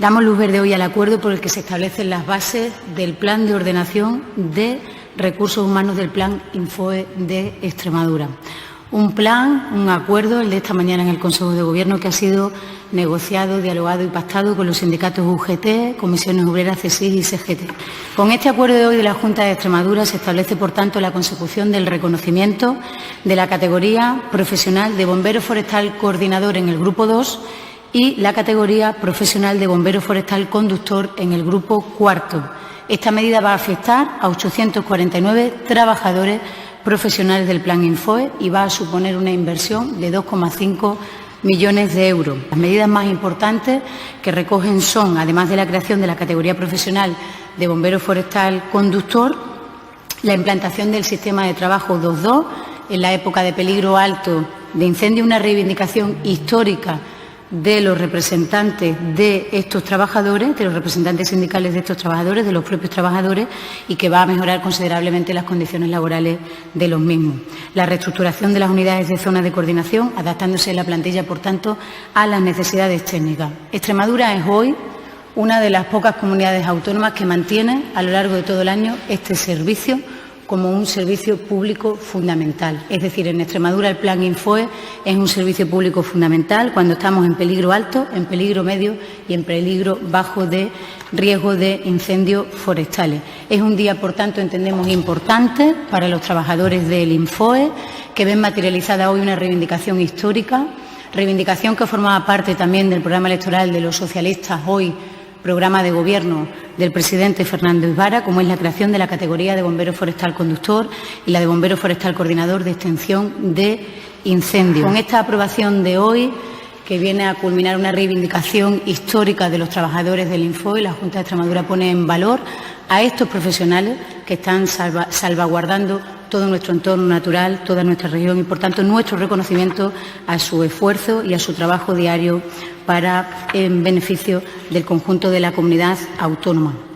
Damos luz verde hoy al acuerdo por el que se establecen las bases del Plan de Ordenación de Recursos Humanos del Plan Infoe de Extremadura. Un plan, un acuerdo, el de esta mañana en el Consejo de Gobierno, que ha sido negociado, dialogado y pactado con los sindicatos UGT, Comisiones Obreras, CSIC y CGT. Con este acuerdo de hoy de la Junta de Extremadura se establece, por tanto, la consecución del reconocimiento de la categoría profesional de bombero forestal coordinador en el Grupo 2 y la categoría profesional de bombero forestal conductor en el Grupo 4. Esta medida va a afectar a 849 trabajadores profesionales del Plan Infoe y va a suponer una inversión de 2,5 millones de euros. Las medidas más importantes que recogen son, además de la creación de la categoría profesional de bombero forestal conductor, la implantación del sistema de trabajo 2.2 en la época de peligro alto de incendio, una reivindicación histórica de los representantes de estos trabajadores, de los representantes sindicales de estos trabajadores, de los propios trabajadores, y que va a mejorar considerablemente las condiciones laborales de los mismos. La reestructuración de las unidades de zonas de coordinación, adaptándose la plantilla, por tanto, a las necesidades técnicas. Extremadura es hoy una de las pocas comunidades autónomas que mantiene a lo largo de todo el año este servicio como un servicio público fundamental. Es decir, en Extremadura el Plan Infoe es un servicio público fundamental cuando estamos en peligro alto, en peligro medio y en peligro bajo de riesgo de incendios forestales. Es un día, por tanto, entendemos importante para los trabajadores del Infoe, que ven materializada hoy una reivindicación histórica, reivindicación que formaba parte también del programa electoral de los socialistas, hoy programa de Gobierno del presidente Fernando Ibarra, como es la creación de la categoría de bombero forestal conductor y la de bombero forestal coordinador de extinción de incendios. Con esta aprobación de hoy, que viene a culminar una reivindicación histórica de los trabajadores del Infoe, la Junta de Extremadura pone en valor a estos profesionales que están salvaguardando todo nuestro entorno natural, toda nuestra región y, por tanto, nuestro reconocimiento a su esfuerzo y a su trabajo diario en beneficio del conjunto de la comunidad autónoma.